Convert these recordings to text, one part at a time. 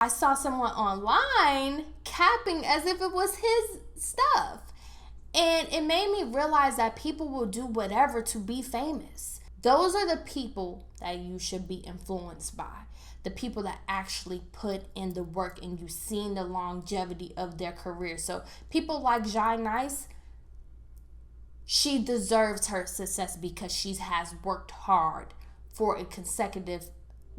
I saw someone online capping as if it was his stuff. And it made me realize that people will do whatever to be famous. Those are the people that you should be influenced by. The people that actually put in the work and you've seen the longevity of their career. So people like Jai Nice, she deserves her success because she has worked hard for a consecutive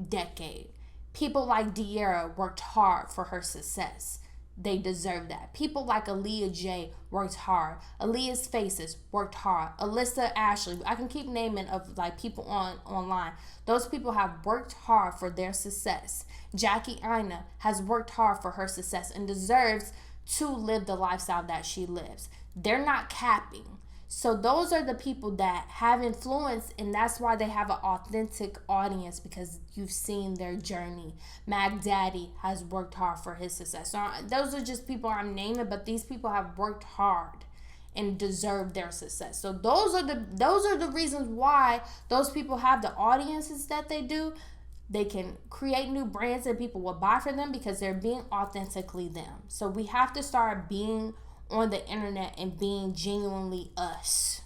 decade. People like De'Ara worked hard for her success. They deserve that. People like Aaliyah J worked hard. Aaliyah's Faces worked hard. Alyssa Ashley. I can keep naming of like people online. Those people have worked hard for their success. Jackie Aina has worked hard for her success and deserves to live the lifestyle that she lives. They're not capping. So those are the people that have influence, and that's why they have an authentic audience, because you've seen their journey. Mac Daddy has worked hard for his success. So those are just people I'm naming, but these people have worked hard and deserve their success. So those are the reasons why those people have the audiences that they do. They can create new brands and people will buy for them because they're being authentically them. So we have to start being on the internet and being genuinely us.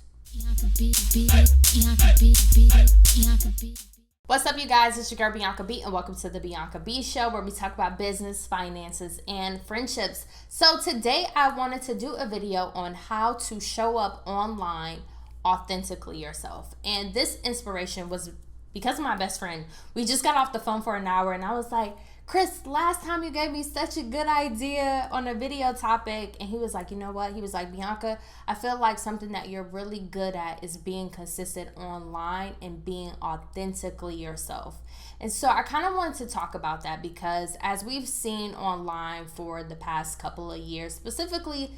What's up, you guys? It's your girl Bianca B, and welcome to the Bianca B Show, where we talk about business, finances, and friendships. So today I wanted to do a video on how to show up online authentically yourself. And this inspiration was because of my best friend. We just got off the phone for an hour and I was like, Chris, last time you gave me such a good idea on a video topic. And he was like, you know what? He was like, Bianca, I feel like something that you're really good at is being consistent online and being authentically yourself. And so I kind of wanted to talk about that because as we've seen online for the past couple of years, specifically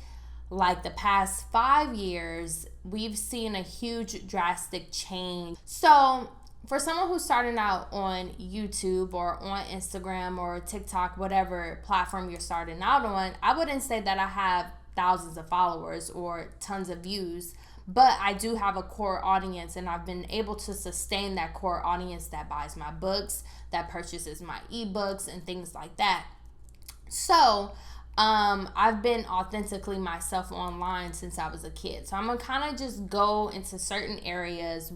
like the past 5 years, we've seen a huge drastic change. So for someone who's starting out on YouTube or on Instagram or TikTok, whatever platform you're starting out on, I wouldn't say that I have thousands of followers or tons of views, but I do have a core audience, and I've been able to sustain that core audience that buys my books, that purchases my ebooks and things like that. So I've been authentically myself online since I was a kid. So I'm gonna kind of just go into certain areas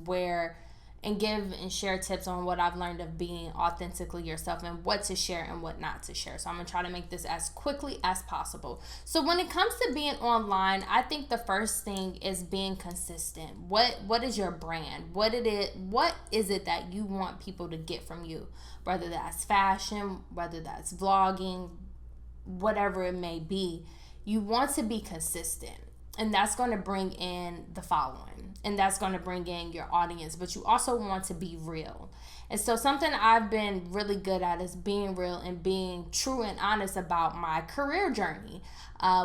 and give and share tips on what I've learned of being authentically yourself and what to share and what not to share. So I'm going to try to make this as quickly as possible. So when it comes to being online, I think the first thing is being consistent. What is your brand? What is it that you want people to get from you? Whether that's fashion, whether that's vlogging, whatever it may be, you want to be consistent. And that's going to bring in the following. And that's going to bring in your audience. But you also want to be real. And so something I've been really good at is being real and being true and honest about my career journey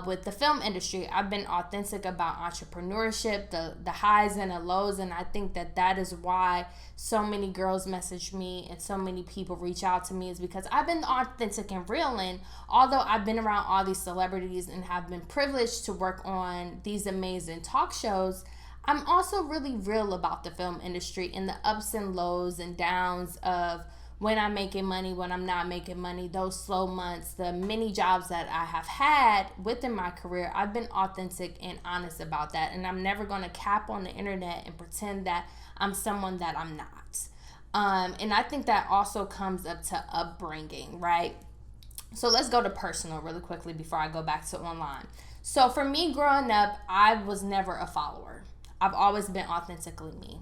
with the film industry. I've been authentic about entrepreneurship, the highs and the lows. And I think that is why so many girls message me and so many people reach out to me, is because I've been authentic and real. And although I've been around all these celebrities and have been privileged to work on these amazing talk shows, I'm also really real about the film industry and the ups and lows and downs of when I'm making money, when I'm not making money, those slow months, the many jobs that I have had within my career. I've been authentic and honest about that. And I'm never going to cap on the internet and pretend that I'm someone that I'm not. And I think that also comes up to upbringing, right? So let's go to personal really quickly before I go back to online. So for me growing up, I was never a follower. I've always been authentically me.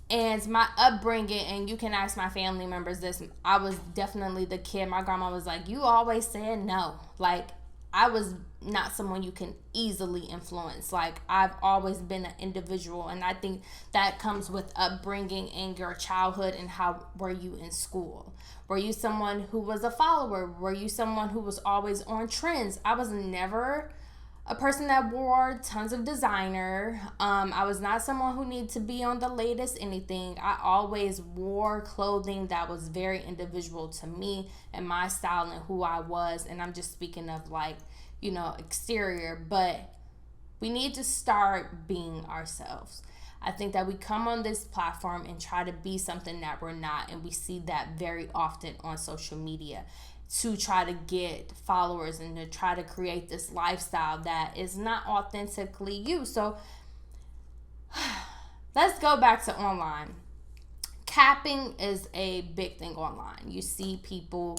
And my upbringing, and you can ask my family members this, I was definitely the kid. My grandma was like, you always said no. Like, I was not someone you can easily influence. Like, I've always been an individual. And I think that comes with upbringing in your childhood and how were you in school. Were you someone who was a follower? Were you someone who was always on trends? I was never a person that wore tons of designer. I was not someone who needed to be on the latest anything. I always wore clothing that was very individual to me and my style and who I was. And I'm just speaking of exterior, but we need to start being ourselves. I think that we come on this platform and try to be something that we're not, and we see that very often on social media. to try to get followers and to try to create this lifestyle that is not authentically you. So let's go back to online. Capping is a big thing online. You see people,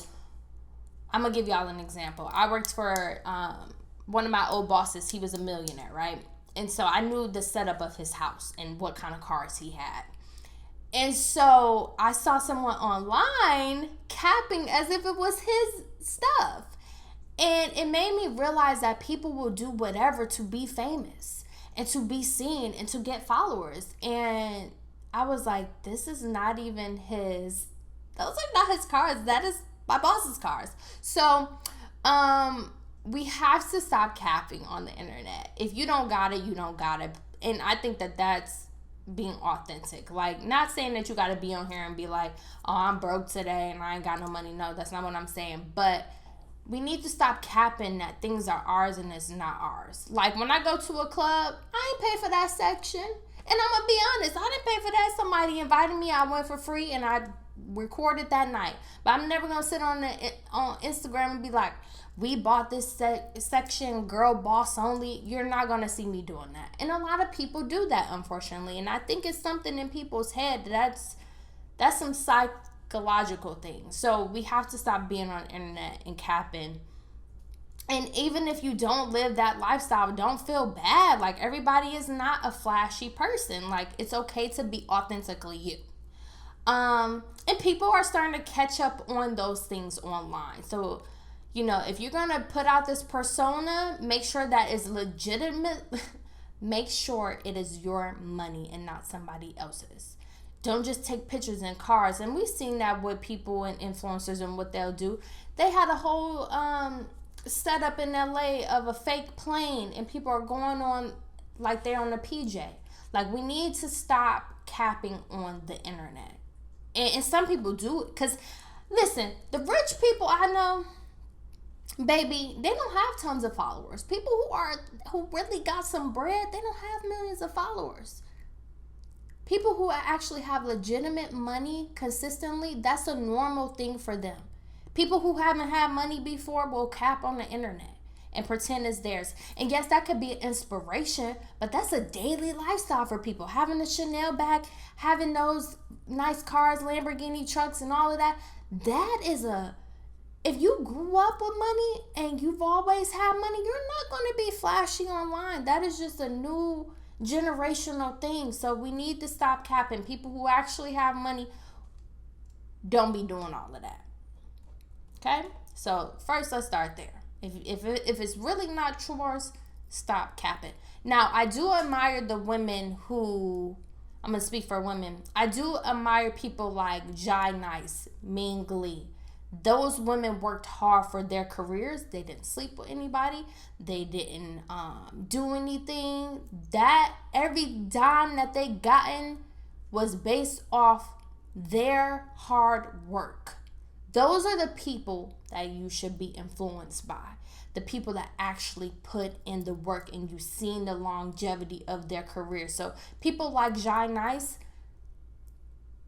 I'm going to give y'all an example. I worked for one of my old bosses. He was a millionaire, right? And so I knew the setup of his house and what kind of cars he had. And so I saw someone online capping as if it was his stuff. And it made me realize that people will do whatever to be famous and to be seen and to get followers. And I was like, this is not even his, those are not his cars. That is my boss's cars. So we have to stop capping on the internet. If you don't got it, you don't got it. And I think that that's being authentic. Like, not saying that you got to be on here and be like, oh, I'm broke today and I ain't got no money. No, that's not what I'm saying. But we need to stop capping that things are ours and it's not ours. Like, when I go to a club, I ain't pay for that section. And I'm going to be honest, I didn't pay for that. Somebody invited me. I went for free and I recorded that night. But I'm never going to sit on Instagram and be like, we bought this section, girl boss only. You're not going to see me doing that. And a lot of people do that, unfortunately. And I think it's something in people's head that's some psychological thing. So we have to stop being on the internet and capping. And even if you don't live that lifestyle, don't feel bad. Like, everybody is not a flashy person. Like, it's okay to be authentically you. And people are starting to catch up on those things online. So, you know, if you're going to put out this persona, make sure that it's legitimate. Make sure it is your money and not somebody else's. Don't just take pictures in cars. And we've seen that with people and influencers and what they'll do. They had a whole setup in LA of a fake plane and people are going on like they're on a PJ. Like, we need to stop capping on the internet. And some people do it. Because, listen, the rich people I know, baby, they don't have tons of followers. People who really got some bread, they don't have millions of followers. People who actually have legitimate money consistently, that's a normal thing for them. People who haven't had money before will cap on the internet and pretend it's theirs. And yes, that could be an inspiration, but that's a daily lifestyle for people. Having a Chanel bag, having those nice cars, Lamborghini trucks and all of that, that is if you grew up with money and you've always had money, you're not going to be flashy online. That is just a new generational thing. So we need to stop capping. People who actually have money don't be doing all of that. Okay? So first, let's start there. If it's really not yours, stop capping. Now, I do admire the women who, I'm going to speak for women. I do admire people like Jai Nice, Ming Lee. Those women worked hard for their careers. They didn't sleep with anybody. They didn't do anything. That every dime that they gotten was based off their hard work. Those are the people that you should be influenced by. The people that actually put in the work and you've seen the longevity of their career. So people like Jai Nice,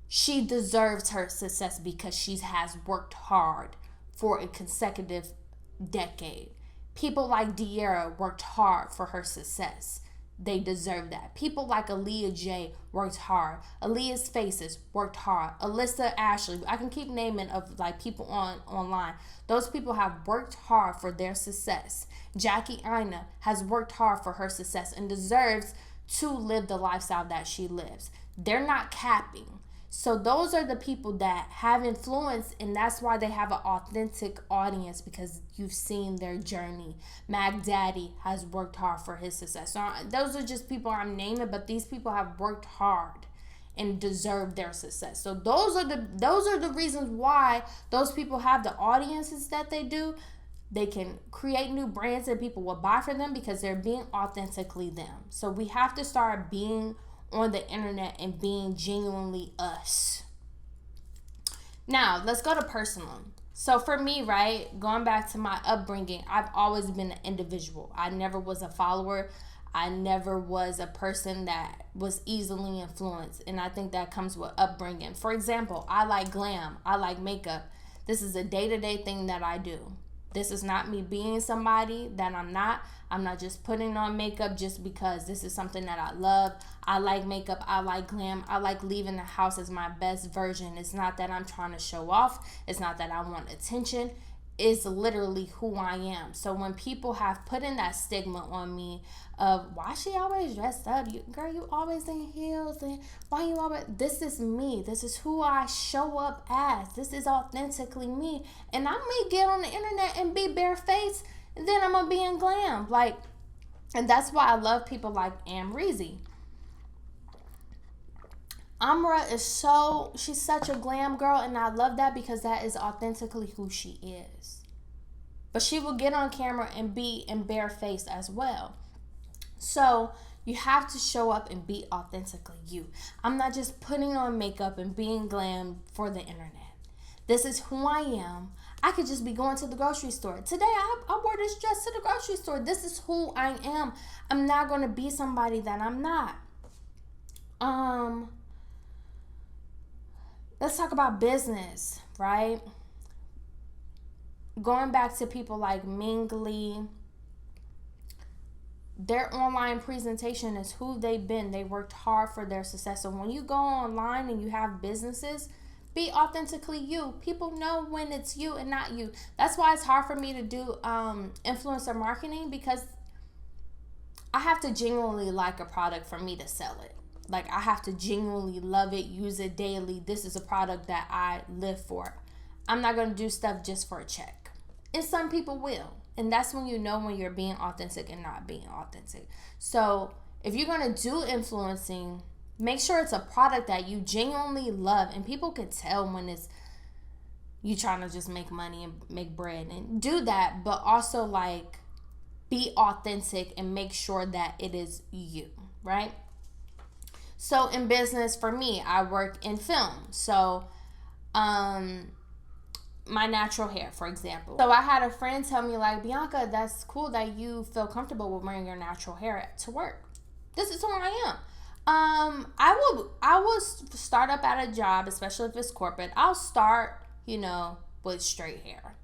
she deserves her success because she has worked hard for a consecutive decade. People like De'Ara worked hard for her success. They deserve that. People like Aaliyah J worked hard. Aaliyah's Faces worked hard. Alyssa Ashley. I can keep naming of like people online. Those people have worked hard for their success. Jackie Aina has worked hard for her success and deserves to live the lifestyle that she lives. They're not capping. So those are the people that have influence, and that's why they have an authentic audience, because you've seen their journey. Mac Daddy has worked hard for his success. So those are just people I'm naming, but these people have worked hard and deserve their success. So those are the reasons why those people have the audiences that they do. They can create new brands and people will buy for them because they're being authentically them. So we have to start being on the internet and being genuinely us. Now, let's go to personal. So for me, right, going back to my upbringing, I've always been an individual. I never was a follower. I never was a person that was easily influenced. And I think that comes with upbringing. For example, I like glam. I like makeup. This is a day-to-day thing that I do. This is not me being somebody that I'm not. I'm not just putting on makeup just because. This is something that I love. I like makeup. I like glam. I like leaving the house as my best version. It's not that I'm trying to show off. It's not that I want attention. It's literally who I am. So when people have put in that stigma on me of why she always dressed up, girl, you always in heels, and why you always, this is me. This is who I show up as. This is authentically me. And I may get on the internet and be barefaced, and then I'm gonna be in glam. Like, and that's why I love people like Amrezy. Amra is she's such a glam girl, and I love that because that is authentically who she is. But she will get on camera and be in barefaced as well. So you have to show up and be authentically you. I'm not just putting on makeup and being glam for the internet. This is who I am. I could just be going to the grocery store. Today, I wore this dress to the grocery store. This is who I am. I'm not going to be somebody that I'm not. Let's talk about business, right? Going back to people like Mingli, their online presentation is who they've been. They worked hard for their success. So when you go online and you have businesses, be authentically you. People know when it's you and not you. That's why it's hard for me to do influencer marketing, because I have to genuinely like a product for me to sell it. Like, I have to genuinely love it, use it daily. This is a product that I live for. I'm not going to do stuff just for a check. And some people will. And that's when you know when you're being authentic and not being authentic. So if you're going to do influencing, make sure it's a product that you genuinely love. And people can tell when it's you trying to just make money and make bread. And do that, but also, like, be authentic and make sure that it is you, right? So in business, for me, I work in film. So my natural hair, for example. So I had a friend tell me, like, Bianca, that's cool that you feel comfortable with wearing your natural hair to work. This is who I am. I will start up at a job, especially if it's corporate. I'll start, with straight hair.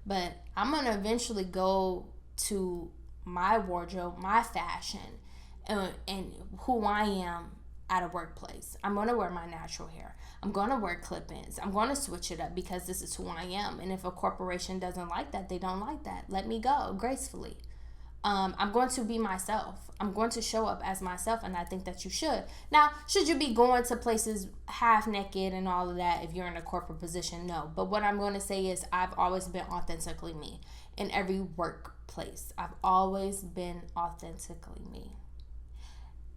But I'm going to eventually go to my wardrobe, my fashion, and who I am at a workplace. I'm going to wear my natural hair. I'm going to wear clip-ins. I'm going to switch it up because this is who I am. And if a corporation doesn't like that, they don't like that. Let me go gracefully. I'm going to be myself. I'm going to show up as myself, and I think that you should. Now, should you be going to places half naked and all of that if you're in a corporate position? No. But what I'm going to say is I've always been authentically me in every workplace. I've always been authentically me.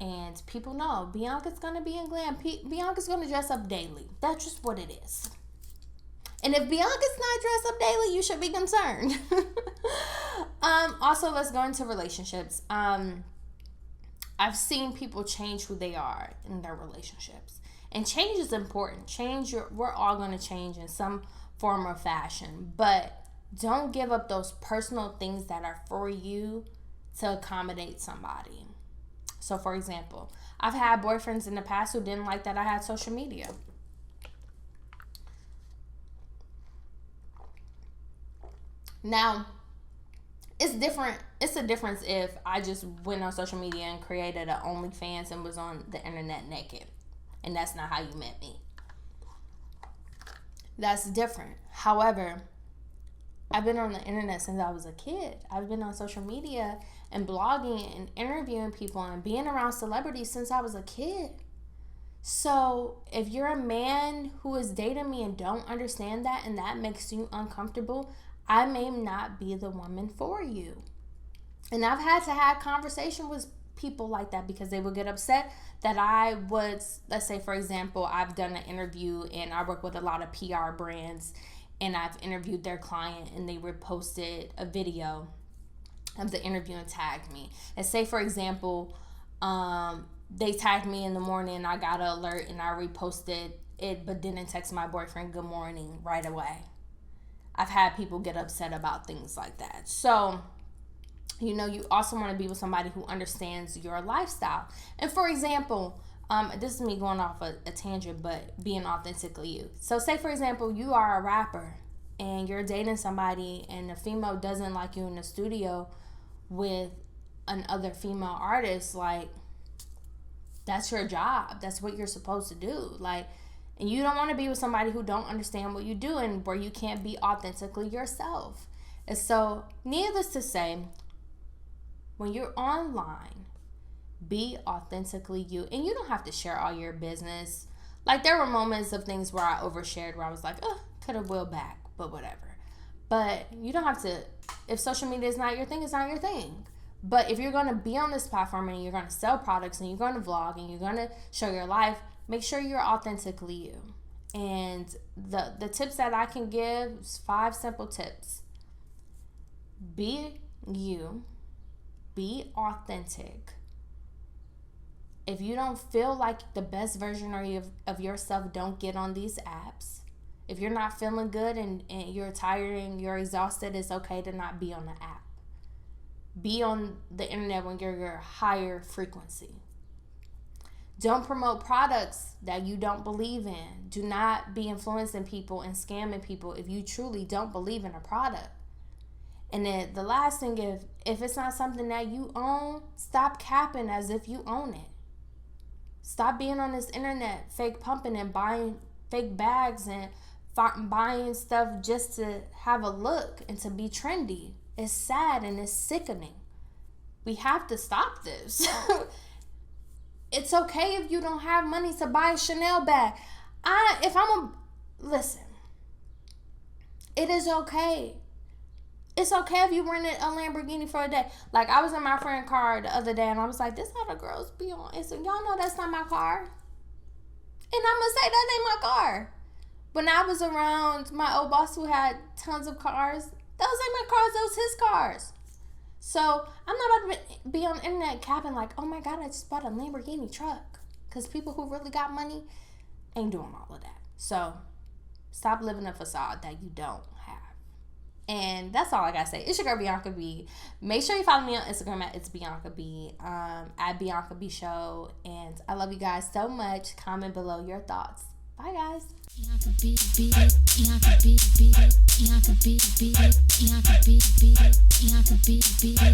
And people know Bianca's going to be in glam. Bianca's going to dress up daily. That's just what it is. And if Bianca's not dressed up daily, you should be concerned. Also, let's go into relationships. I've seen people change who they are in their relationships. And change is important. We're all going to change in some form or fashion. But don't give up those personal things that are for you to accommodate somebody. So, for example, I've had boyfriends in the past who didn't like that I had social media. Now, it's different. It's a difference if I just went on social media and created an OnlyFans and was on the internet naked. And that's not how you met me. That's different. However, I've been on the internet since I was a kid. I've been on social media and blogging and interviewing people and being around celebrities since I was a kid. So if you're a man who is dating me and don't understand that and that makes you uncomfortable, I may not be the woman for you. And I've had to have conversation with people like that because they would get upset that I was, let's say, for example, I've done an interview and I work with a lot of PR brands, and I've interviewed their client and they reposted a video of the interview and tagged me. And say, for example, they tagged me in the morning and I got an alert and I reposted it but didn't text my boyfriend good morning right away. I've had people get upset about things like that. So, you also want to be with somebody who understands your lifestyle. And for example, this is me going off a tangent, but being authentically you. So say, for example, you are a rapper and you're dating somebody and the female doesn't like you in the studio with another female artist, like, that's your job. That's what you're supposed to do. Like, and you don't want to be with somebody who don't understand what you do and where you can't be authentically yourself. And so, needless to say, when you're online, be authentically you. And you don't have to share all your business. Like, there were moments of things where I overshared, where I was like, could have willed back, but whatever. But you don't have to, if social media is not your thing, it's not your thing. But if you're going to be on this platform and you're going to sell products and you're going to vlog and you're going to show your life, make sure you're authentically you. And the tips that I can give is 5 simple tips. Be you. Be authentic. If you don't feel like the best version of yourself, don't get on these apps. If you're not feeling good and you're tired and you're exhausted, it's okay to not be on the app. Be on the internet when you're your higher frequency. Don't promote products that you don't believe in. Do not be influencing people and scamming people if you truly don't believe in a product. And then the last thing, if it's not something that you own, stop capping as if you own it. Stop being on this internet fake pumping and buying fake bags and buying stuff just to have a look and to be trendy. It's sad and it's sickening. We have to stop this. It's okay if you don't have money to buy a Chanel bag. Listen, it is okay. It's okay if you rented a Lamborghini for a day. Like, I was in my friend's car the other day and I was like, this how the girls be on. And so y'all know that's not my car. And I'm going to say that ain't my car. When I was around my old boss who had tons of cars, those ain't my cars, those his cars. So I'm not about to be on the internet capping like, oh my God, I just bought a Lamborghini truck. Because people who really got money ain't doing all of that. So stop living a facade that you don't have. And that's all I gotta say. It's your girl Bianca B. Make sure you follow me on Instagram at It's Bianca B, at Bianca B Show. And I love you guys so much. Comment below your thoughts. Bye guys. Bianca B, Bianca B, Bianca B, Bianca B, Bianca B, Bianca B.